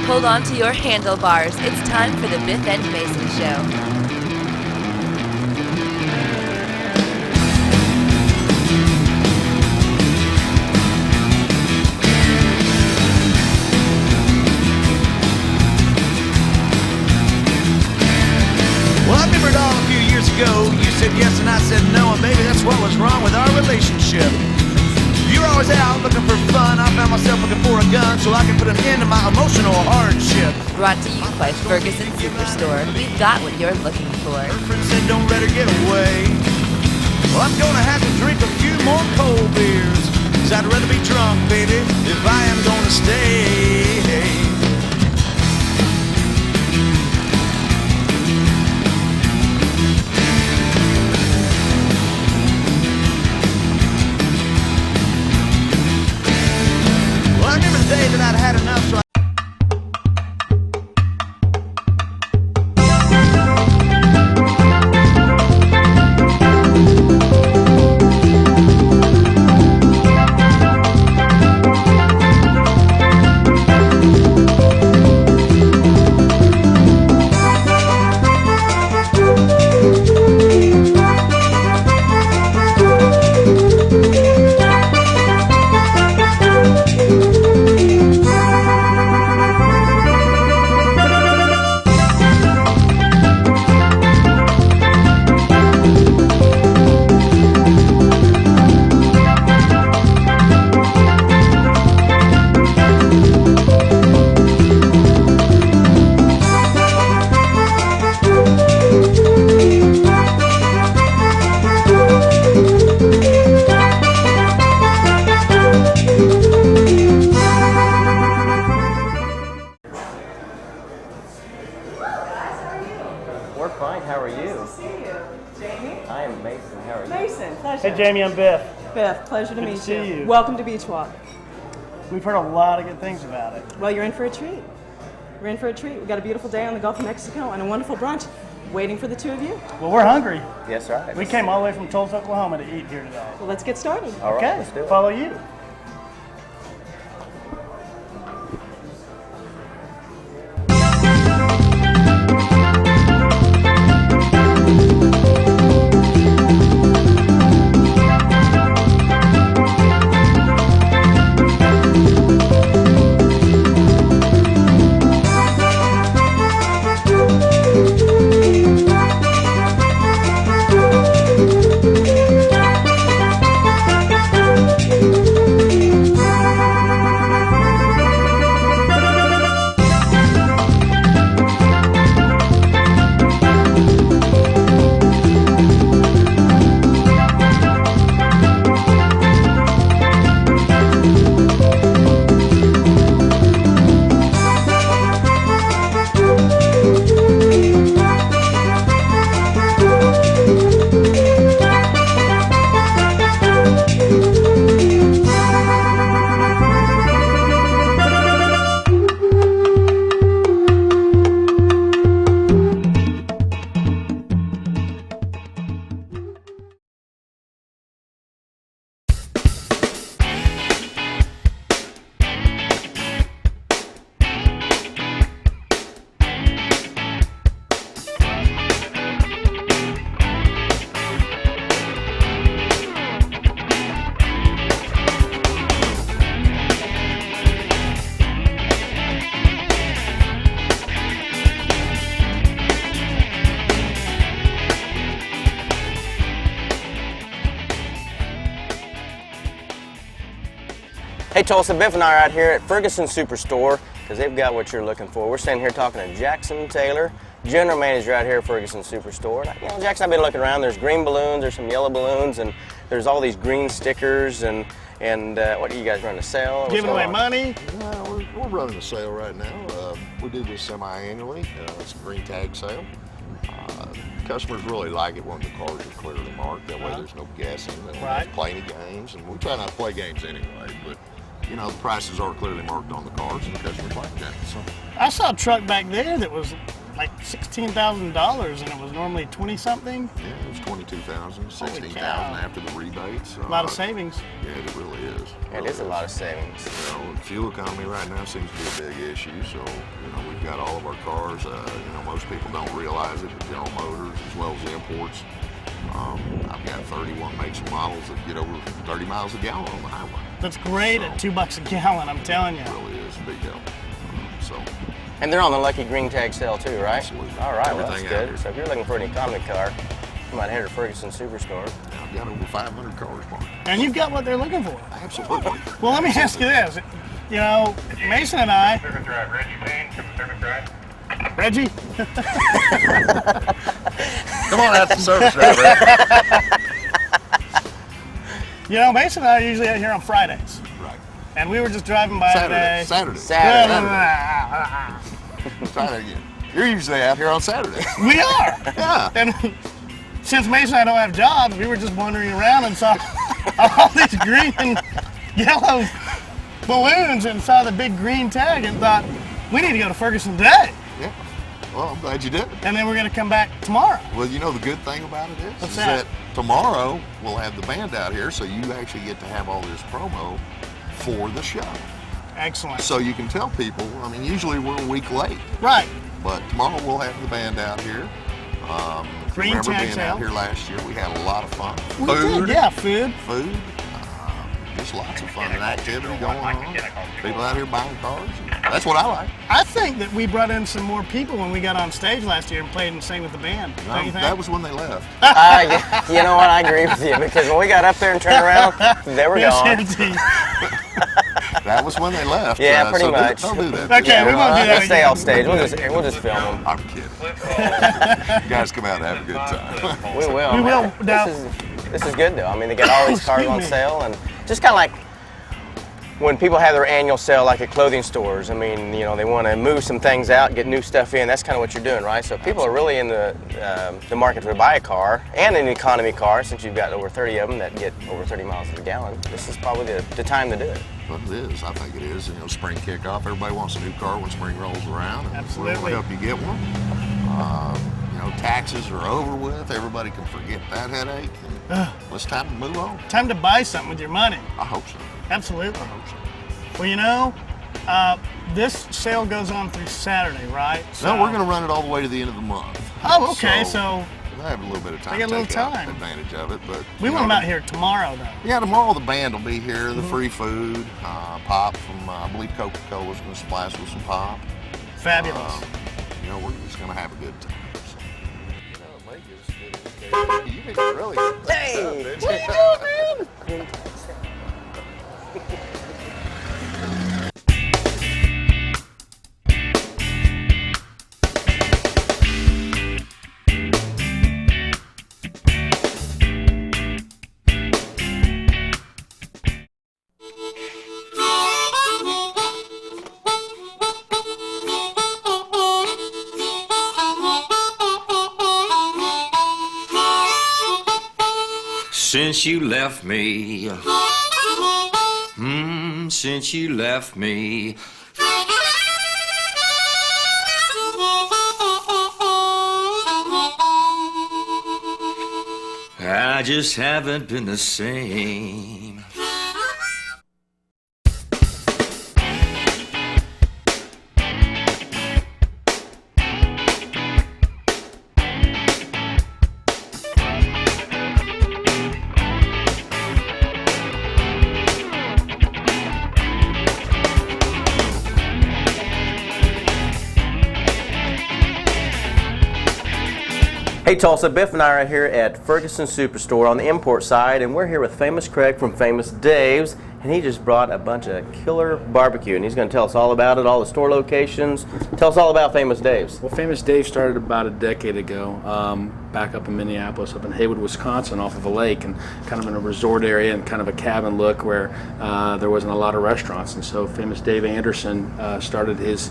Hold on to your handlebars. It's time for the Biff and Mason Show. You said yes and I said no, and baby, that's what was wrong with our relationship. You're always out looking for fun. I found myself looking for a gun so I can put an end to my emotional hardship. Brought to you by Ferguson Superstore. We've got what you're looking for. Her friend said don't let her get away. Well, I'm gonna have to drink a few more cold beers, 'cause I'd rather be drunk, baby, if I am gonna stay. Day that I'd had enough, so We're fine. How are you? Nice to see you. Jamie? I am Mason. How are you? Mason, pleasure. Hey Jamie, I'm Biff. Biff, pleasure to meet to see you. Welcome to Beach Walk. We've heard a lot of good things about it. Well, you're in for a treat. We're in for a treat. We've got a beautiful day on the Gulf of Mexico and a wonderful brunch waiting for the two of you. Well, we're hungry. Yes, right. We came all the way from Tulsa, Oklahoma to eat here today. Well, let's get started. All right, Okay, let's do it. follow you. Hey Tulsa, Biff and I are out here at Ferguson Superstore because they've got what you're looking for. We're standing here talking to Jackson Taylor, general manager out here at Ferguson Superstore. And, Jackson, I've been looking around. There's green balloons, there's some yellow balloons, and there's all these green stickers. And what are you guys running a sale? Giving away money? We're running a sale right now. We do this semi-annually. It's a green tag sale. Customers really like it when the cars are clearly marked. That way there's no guessing. They don't have to play any games. And we try not to play games anyway. But, the prices are clearly marked on the cars and the customers like that. So I saw a truck back there that was like $16,000, and it was normally 20-something. Yeah, it was 22,000, 16,000 after the rebates. A lot of savings. Yeah, it really is. It is a lot of savings. You know, fuel economy right now seems to be a big issue. So, you know, we've got all of our cars. You know, most people don't realize it, but General Motors as well as imports. I've got 31 makes and models that get over 30 miles a gallon on the highway. That's great at $2 a gallon, I'm telling you. It really is a big deal. So. And they're on the Lucky Green Tag sale too, right? Absolutely. All right, well, that's Everything out good. here. So if you're looking for an economy car, you might head to Ferguson Superstore. I've got over 500 cars parked. And you've got what they're looking for. Absolutely. Well, let me ask you this. You know, Mason and I... Service Drive, Reggie Payne, Service Drive. Reggie? Come on out to Service Drive, Ray. You know, Mason and I are usually out here on Fridays. Right. And we were just driving by today. Saturday. Try that again. You're usually out here on Saturday. We are. Yeah. And since Mason and I don't have jobs, we were just wandering around and saw all these green and yellow balloons and saw the big green tag and thought, we need to go to Ferguson today. Yeah. Well, I'm glad you did. And then we're going to come back tomorrow. Well, you know the good thing about it is, What's is that? tomorrow we'll have the band out here, so you actually get to have all this promo for the show. Excellent. So you can tell people, I mean, usually we're a week late, Right. but tomorrow we'll have the band out here. Green remember tag being sale. out here last year? We had a lot of fun. We did, yeah, food. Food. Just lots of fun and activity going on. People out here buying cars. That's what I like. I think that we brought in some more people when we got on stage last year and played and sang with the band. Don't you think? That was when they left. You know what? I agree with you because when we got up there and turned around, they were Yes, gone. indeed. That was when they left. Yeah, pretty so much. Don't do that. Okay, we won't do that Let's stay again. off stage. We'll just film them. I'm kidding. You guys come out and have a good time. We will. We will. man. Now- This is good though. I mean, they got all these cars Excuse on me. sale, and just kind of like when people have their annual sale, like at clothing stores. I mean, you know, they want to move some things out, get new stuff in. That's kind of what you're doing, right? So if people are really in the market to buy a car and an economy car, since you've got over 30 of them that get over 30 miles a gallon, this is probably the time to do it. Well, it is. I think it is. You know, spring kickoff. Everybody wants a new car when spring rolls around. And Absolutely. we'll help you get one. You know, taxes are over with. Everybody can forget that headache. And it's time to move on. Time to buy something with your money. I hope so. Absolutely. I hope so. Well, you know, this sale goes on through Saturday, right? No, we're going to run it all the way to the end of the month. Oh, okay. So I have a little bit of time I got a to little take out time. advantage of it. But we you want them know, out here tomorrow, though. Yeah, tomorrow the band will be here. The free food, pop from I believe Coca-Cola's going to supply us with some pop. Fabulous. You know, we're just going to have a good time. So. You did really good. Hey! What are you doing, man? Since you left me, since you left me, I just haven't been the same. Hey Tulsa, Biff and I are here at Ferguson Superstore on the import side, and we're here with Famous Craig from Famous Dave's, and he just brought a bunch of killer barbecue, and he's going to tell us all about it, all the store locations. Tell us all about Famous Dave's. Well, Famous Dave started about a decade ago, back up in Minneapolis, up in Haywood, Wisconsin, off of a lake, and kind of in a resort area and kind of a cabin look where there wasn't a lot of restaurants. And so Famous Dave Anderson started his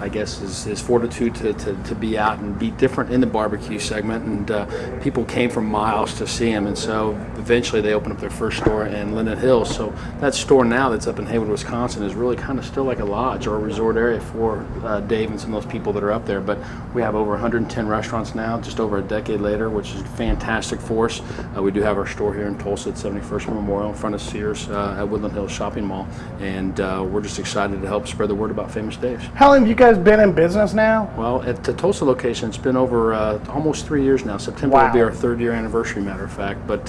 I guess, his fortitude to be out and be different in the barbecue segment. And people came from miles to see him. And so eventually they opened up their first store in Linden Hills. So that store now that's up in Haywood, Wisconsin is really kind of still like a lodge or a resort area for Dave and some of those people that are up there. But we have over 110 restaurants now, just over a decade later, which is fantastic for us. We do have our store here in Tulsa at 71st Memorial in front of Sears at Woodland Hills Shopping Mall. And we're just excited to help spread the word about Famous Dave's. How long have you guys been in business now? Well, at the Tulsa location, it's been over almost 3 years now. September will be our 3rd year anniversary, matter of fact. But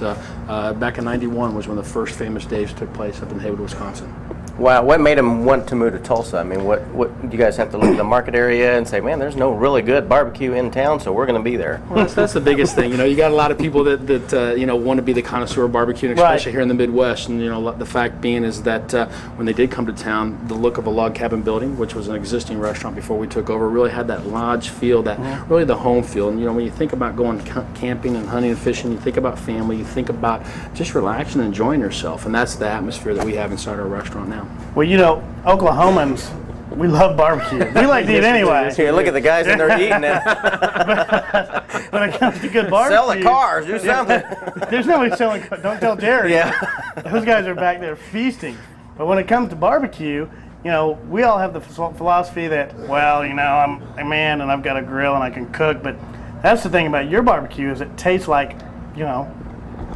back in '91 was when the first Famous Dave's took place up in Haywood, Wisconsin. Wow, what made him want to move to Tulsa? I mean, what do you guys have to look at the market area and say, man, there's no really good barbecue in town, so we're going to be there? Well, that's the biggest thing. You know, you got a lot of people that you know, want to be the connoisseur of barbecue, especially here in the Midwest. And you know, the fact being is that when they did come to town, the look of a log cabin building, which was an existing restaurant before we took over, really had that lodge feel, that really the home feel. And you know, when you think about going camping and hunting and fishing, you think about family, you think about just relaxing and enjoying yourself, and that's the atmosphere that we have inside our restaurant now. Well, you know, Oklahomans, we love barbecue. We like to eat anyway. Here, look at the guys in there eating it. But when it comes to good barbecue, sell the cars, do something. There's nobody selling. Don't tell Jerry. Yeah. Those guys are back there feasting. But when it comes to barbecue, you know, we all have the philosophy that, well, you know, I'm a man and I've got a grill and I can cook. But that's the thing about your barbecue is it tastes like, you know,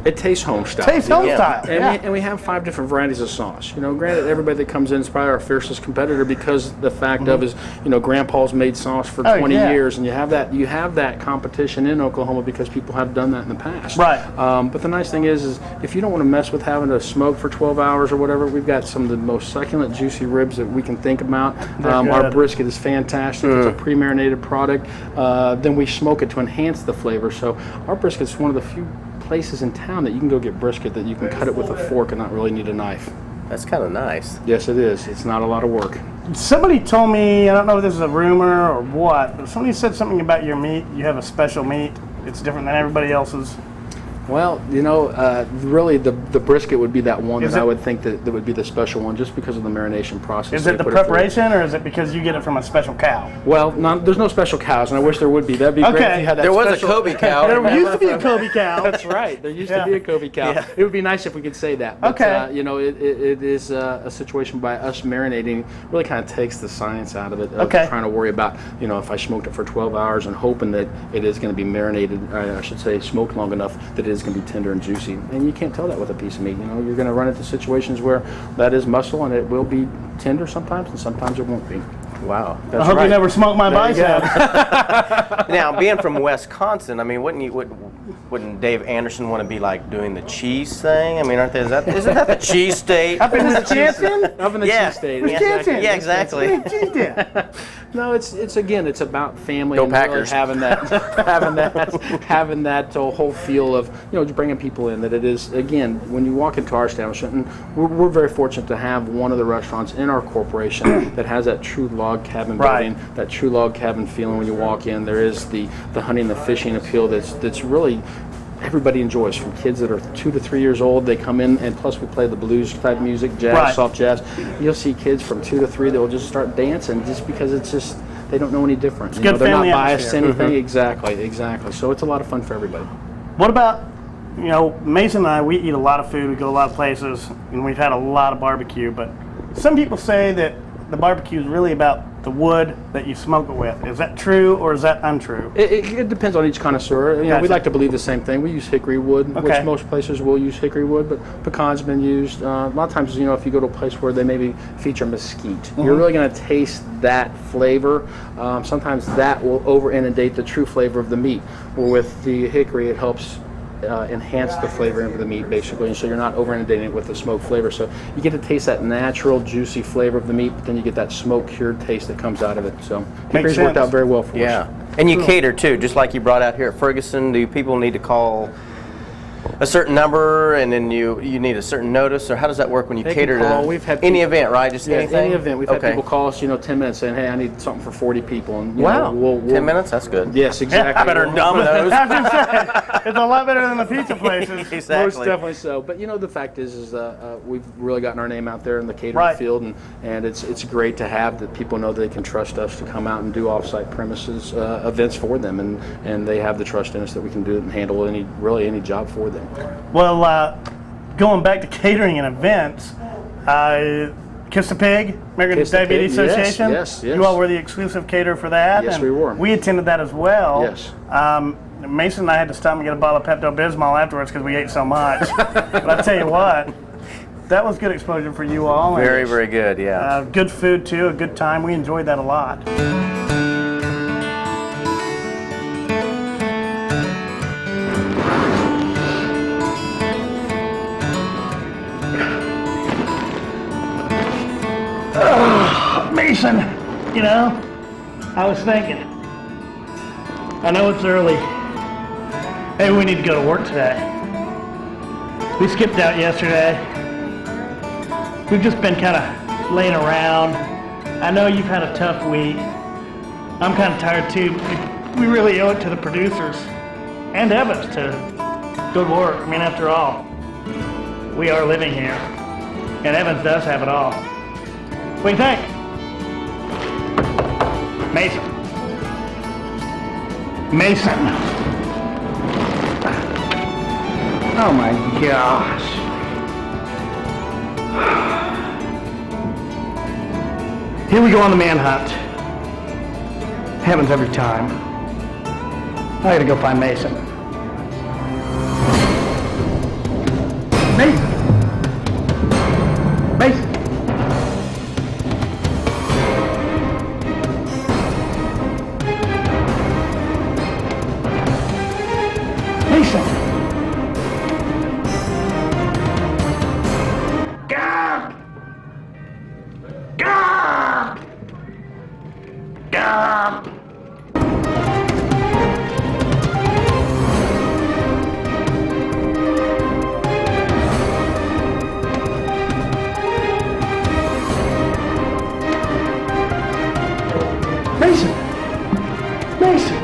it tastes home style. Tastes home style. And we have 5 different varieties of sauce. You know, granted, everybody that comes in is probably our fiercest competitor because the fact of is, you know, Grandpa's made sauce for 20 years, and you have that competition in Oklahoma because people have done that in the past. Right. But the nice thing is if you don't want to mess with having to smoke for 12 hours or whatever, we've got some of the most succulent, juicy ribs that we can think about. Our brisket is fantastic. It's a pre-marinated product. Then we smoke it to enhance the flavor. So our brisket is one of the few places in town that you can go get brisket that you can cut it with a fork and not really need a knife. That's kind of nice. Yes, it is. It's not a lot of work. Somebody told me, I don't know if this is a rumor or what, but somebody said something about your meat. You have a special meat. It's different than everybody else's. Well, you know, really the brisket would be that one that I would think that would be the special one just because of the marination process. Is it the preparation or is it because you get it from a special cow? Well, there's no special cows, and I wish there would be. That'd be great if you had that. There was a Kobe cow. There used to be a Kobe cow. That's right. There used to be a Kobe cow. Yeah. It would be nice if we could say that. But, you know, it is a situation by us marinating really kind of takes the science out of it. Trying to worry about, you know, if I smoked it for 12 hours and hoping that it is going to be marinated, I should say smoked long enough that it is going to be tender and juicy. And you can't tell that with a piece of meat. You know, you're going to run into situations where that is muscle and it will be tender sometimes and sometimes it won't be. Wow. I hope you never smoked my bicep. Now, being from Wisconsin, I mean, wouldn't Dave Anderson want to be like doing the cheese thing? I mean, isn't that the cheese state? Up in Wisconsin? Up in the cheese state. Wisconsin. Yeah, exactly. No, it's again, it's about family. Go and Packers. Really having that whole feel of, you know, just bringing people in. That it is, again, when you walk into our establishment, and we're very fortunate to have one of the restaurants in our corporation that has that true log cabin building, that true log cabin feeling when you walk in. There is the hunting, the fishing appeal that's really everybody enjoys, from kids that are 2 to 3 years old. They come in, and plus we play the blues type music, jazz, soft jazz. You'll see kids from 2 to 3 that will just start dancing just because it's just, they don't know any different. It's good they're not family biased to atmosphere. anything. Exactly. So it's a lot of fun for everybody. What about, you know, Mason and I, we eat a lot of food, we go a lot of places, and we've had a lot of barbecue, but some people say that the barbecue is really about the wood that you smoke it with. Is that true or is that untrue? It depends on each connoisseur. You know, we like to believe the same thing. We use hickory wood, which most places will use hickory wood, but pecan's been used. A lot of times, you know, if you go to a place where they maybe feature mesquite, you're really going to taste that flavor. Sometimes that will over inundate the true flavor of the meat. Or with the hickory, it helps enhance the flavor of the meat, basically, and so you're not over inundating it with the smoke flavor. So you get to taste that natural, juicy flavor of the meat, but then you get that smoke-cured taste that comes out of it. So hickory's worked out very well for us. And you cater too, just like you brought out here at Ferguson. Do people need to call a certain number, and then you need a certain notice, or how does that work when you They cater can call. to We've had any people- event, right? Just anything? Any event. We've had Okay. people call us, 10 minutes saying, hey, I need something for 40 people. And, Wow, we'll 10 minutes? That's good. Yes, exactly. Better than Domino's. I was gonna say, it's a lot better than the pizza places. Exactly. Most definitely so. But the fact is we've really gotten our name out there in the catering Right. field, and it's great to have that people know they can trust us to come out and do off-site premises events for them, and they have the trust in us that we can do it and handle any job for them. Well, going back to catering and events, Kiss the Pig, American Kiss the Diabetes Pig, yes, Association. yes. You all were the exclusive caterer for that. Yes, and we were. We attended that as well. Yes. Mason and I had to stop and get a bottle of Pepto-Bismol afterwards because we ate so much. But I tell you what, that was good exposure for you all. Very, and, very good, yeah. good food too, a good time. We enjoyed that a lot. Mason, I was thinking, I know it's early. Maybe we need to go to work today. We skipped out yesterday. We've just been kind of laying around. I know you've had a tough week. I'm kind of tired too. We really owe it to the producers and Evans to go to work. I mean, after all, we are living here. And Evans does have it all. What do you think? Mason. Oh my gosh. Here we go on the manhunt. Happens every time. I gotta go find Mason. Mason! Mason! Mason! God! God! God! Mason! Mason!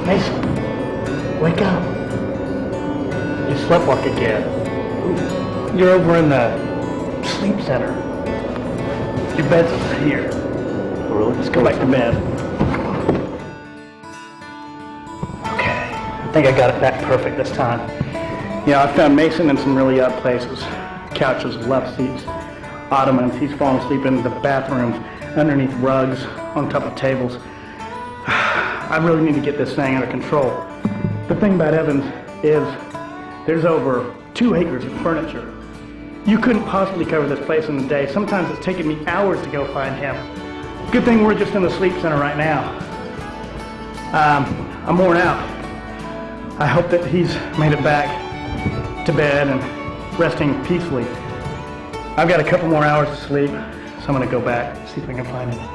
Mason, wake up. You sleptwalk again. You're over in the sleep center. Your bed's over here. Really? Let's go back to bed. Okay, I think I got it back perfect this time. I found Mason in some really odd places. Couches, love seats, ottomans. He's fallen asleep in the bathrooms, underneath rugs, on top of tables. I really need to get this thing under control. The thing about Evans is there's over 2 acres of furniture. You couldn't possibly cover this place in a day. Sometimes it's taken me hours to go find him. Good thing we're just in the sleep center right now. I'm worn out. I hope that he's made it back to bed and resting peacefully. I've got a couple more hours of sleep, so I'm gonna go back, see if I can find him.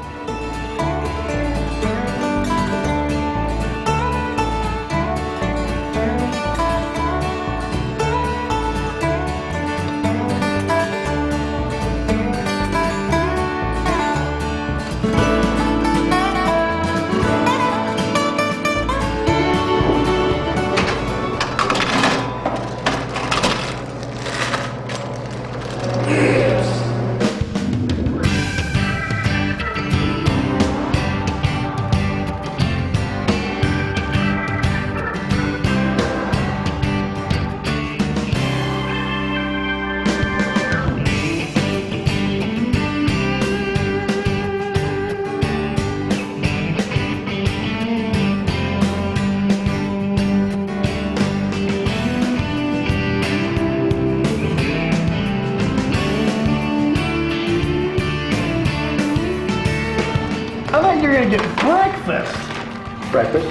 I thought you were gonna get breakfast. Breakfast?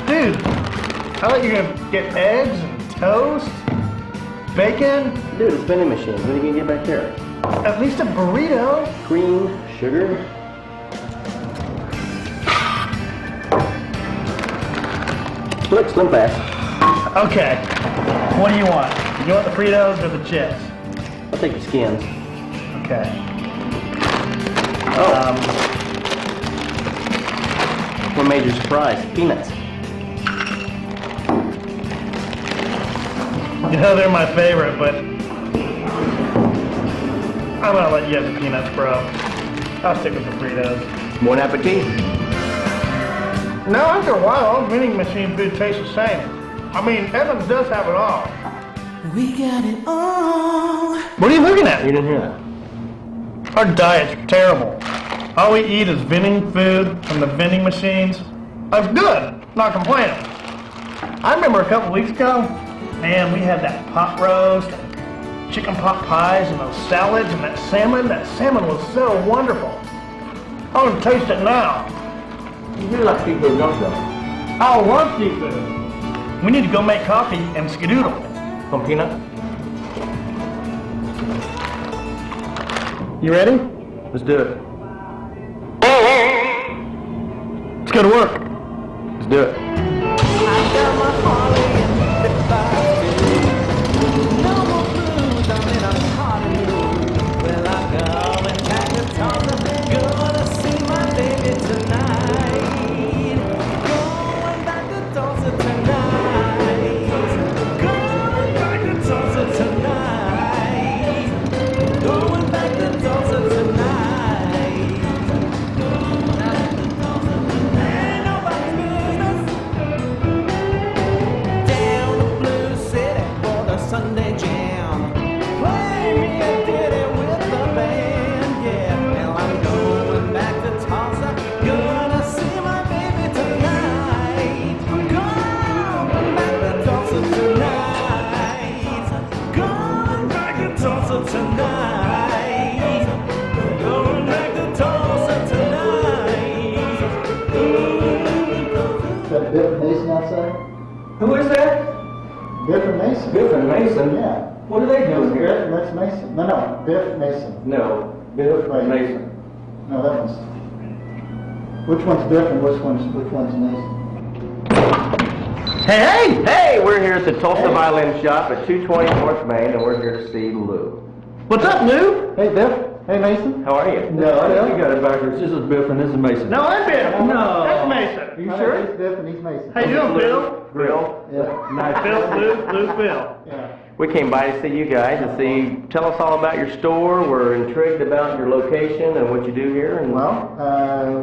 Dude, I thought you were gonna get eggs and toast, bacon, Dude, it's vending machines. What are you gonna get back there? at least a burrito. Cream, sugar. Look, Slim Fast. Okay, what do you want? You want the Fritos or the chips? I'll take the skins. Okay. Oh. What major surprise? Peanuts. You know they're my favorite, but I'm gonna let you have the peanuts, bro. I'll stick with the Fritos. Bon appetit. No, after a while, all vending machine food tastes the same. I mean, Evans does have it all. We got it all. What are you looking at? You didn't hear that. Our diet's terrible. All we eat is vending food from the vending machines. I'm good, not complaining. I remember a couple weeks ago, man, we had that pot roast, chicken pot pies, and those salads, and that salmon. That salmon was so wonderful. I want to taste it now. You do like seafood, don't you? I love seafood. We need to go make coffee and skedoodle. Some peanut? You ready? Let's do it. Let's go to work. Let's do it. I got my Harley and 55 no more blues, I'm in a party mood. Well, I'm going back to Tulsa, gonna see my baby tonight. Going back to Tulsa tonight. Going back to Tulsa tonight. Going back to Tulsa tonight. Ain't nobody's business. Down the Blue City for the Sunday jam. Play me a ditty with the band, yeah. Well, I'm going back to Tulsa, gonna see my baby tonight. Going back to Tulsa tonight. Going back to Tulsa tonight. Going back to Tulsa tonight. Is that Biff and Mason outside? Who is that? Biff and Mason. Biff and Mason? Yeah. What are they doing here? Biff, that's Mason. No, Biff Mason. No, Biff Right. Mason. No, that one's. Which one's Biff and which one's Mason? Hey, hey! Hey, we're here at the Tulsa Violin Shop at 220 North Main, and we're here to see Lou. What's up, Lou? Hey, Biff. Hey, Mason. How are you? No, I think you got it backwards. This is Biff and this is Mason. No, I'm Biff. No. That's Mason. You sure? He's Biff and he's Mason. How you doing, Bill? Bill. Yeah. Nice. Lou, Bill. Yeah. We came by to see you guys and see. Tell us all about your store. We're intrigued about your location and what you do here. And Well,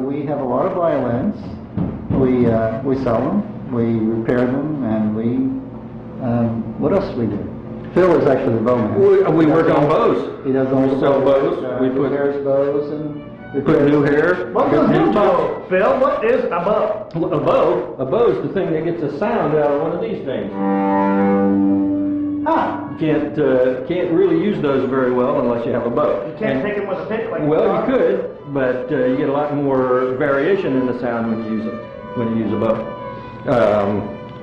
we have a lot of violins. We sell them, we repair them, and what else do we do? Phil is actually the bowman. we work on bows. He does all the sell bows. We He put repairs bows and new hair. What's a new bow? Phil, what is a bow? A bow is the thing that gets a sound out of one of these things. Ah, Can't really use those very well unless you have a bow. You can't take him with a pick like Well, a you could, but you get a lot more variation in the sound when you use it. When you use a bow.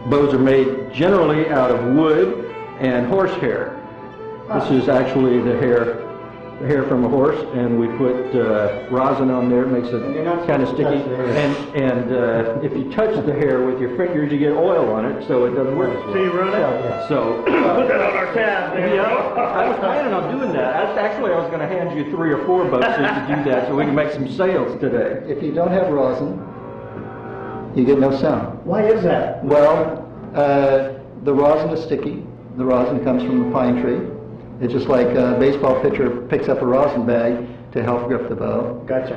Bows are made generally out of wood and horsehair. This is actually the hair from a horse, and we put rosin on there. It makes it And you're not kind of supposed to sticky. touch the hair. And if you touch the hair with your fingers, you get oil on it, so it doesn't work as well. So you ruin it? yeah. So. Put that on our tab. There you Yeah, go. I was planning on doing that. I was going to hand you 3 or 4 boats to do that, so we can make some sales today. if you don't have rosin, you get no sound. Why is that? Well, the rosin is sticky. The rosin comes from the pine tree. It's just like a baseball pitcher picks up a rosin bag to help grip the bow. Gotcha.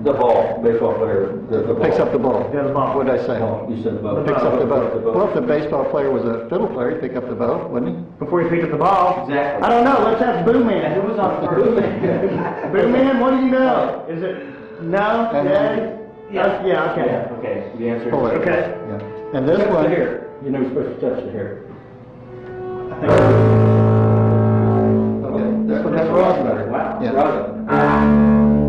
The ball, baseball player. The ball. Picks up the ball. Yeah, the ball. What did I say? You said the bow. Picks up the bow. The bow. Well, if the baseball player was a fiddle player, he'd pick up the bow, wouldn't he? Before you pick up the ball. Exactly. I don't know. Let's ask Boo Man. Who was on first? Boo Man, what do you know? Is it no? Yes? Yeah. Okay. Yeah, okay. The answer Pull it. is Okay. Yeah. And this touch the one, hair. You know you're supposed to touch the hair. okay, this one has rosin on it. Wow. Yeah. Rosin.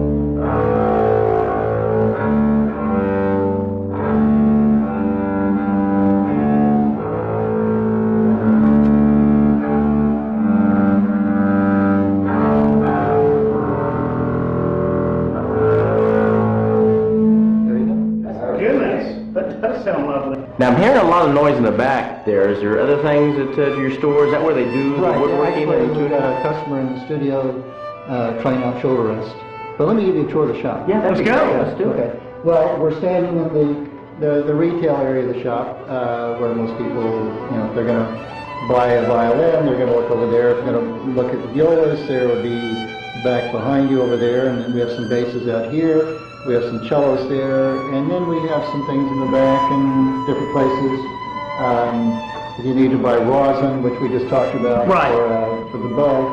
Now I'm hearing a lot of noise in the back there. Is there other things at your store? Is that where they do Right, the woodworking? actually, we've got a customer in the studio trying out shoulder rest. But let me give you a tour of the shop. Yeah, let's go. Let's do it. Okay. Well, we're standing in the retail area of the shop where most people, if they're going to buy a violin, they're going to look over there. If they're going to look at violas, there will be back behind you over there. And then we have some basses out here. We have some cellos there. And then we have some things in the back and different places. If you need to buy rosin, which we just talked about for the bow,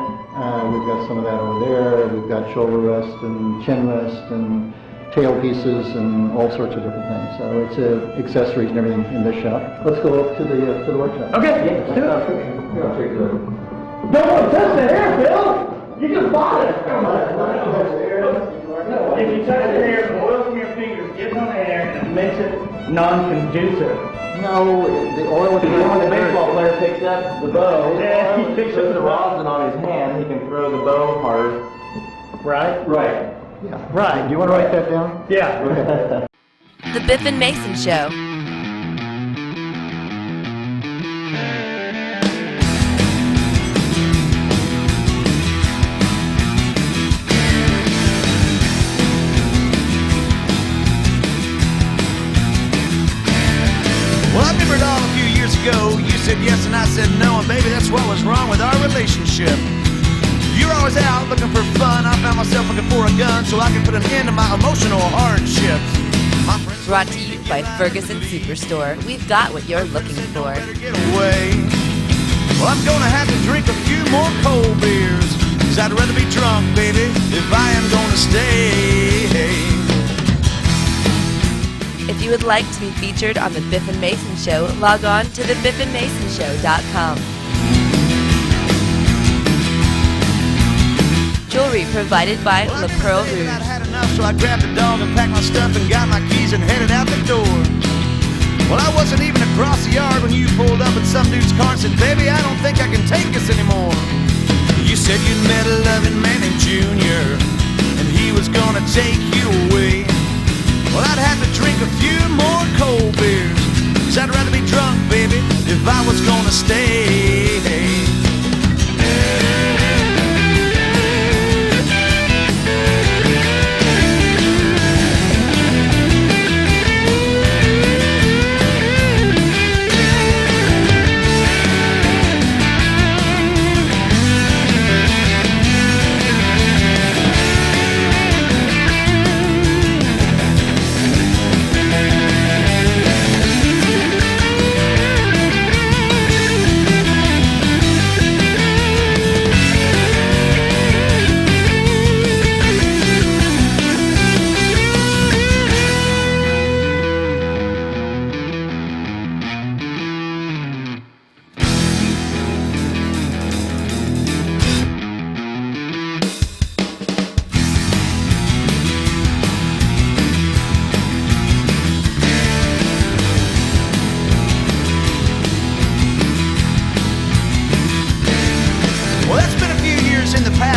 we've got some of that over there. We've got shoulder rest and chin rest and tail pieces and all sorts of different things. So it's accessories and everything in this shop. Let's go up to the workshop. Okay, let's do it. Don't want to touch the hair, Phil. You just bought it. If you touch the hair, the oil from your fingers gets on the hair and it makes it non-conducive. No, the oil. When the baseball player picks up the bow, Yeah, he picks up the rosin on his hand, he can throw the bow harder. Right? Right. Yeah. Right. Do you want to write that down? Yeah. The Biff and Mason Show. Well, I remember it all a few years ago. You said yes and I said no, and baby, that's what was wrong with our relationship. You were always out looking for fun. I found myself looking for a gun so I could put an end to my emotional hardships. Brought to you by Ferguson Superstore. We've got what you're looking for. Get away. Well, I'm gonna have to drink a few more cold beers, 'cause I'd rather be drunk, baby, if I am gonna stay. If you would like to be featured on the Biff and Mason Show, log on to thebiffandmasonshow.com. Jewelry provided by La Pearl Rouge. I'd had enough, so I grabbed the dog and packed my stuff and got my keys and headed out the door. Well, I wasn't even across the yard when you pulled up in some dude's car and said, baby, I don't think I can take this anymore. You said you'd met a loving man named Junior, and he was gonna take you away. Well, I'd have to drink a few more cold beers, 'cause I'd rather be drunk, baby, if I was gonna stay.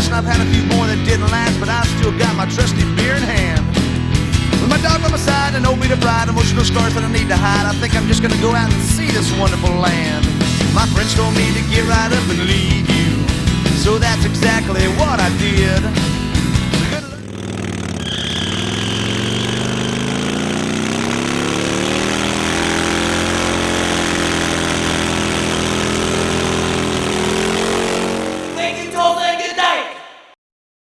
I've had a few more that didn't last, but I've still got my trusty beer in hand. With my dog by my side and no beat of pride, emotional scars that I need to hide, I think I'm just gonna go out and see this wonderful land. My friends told me to get right up and leave you, so that's exactly what I did.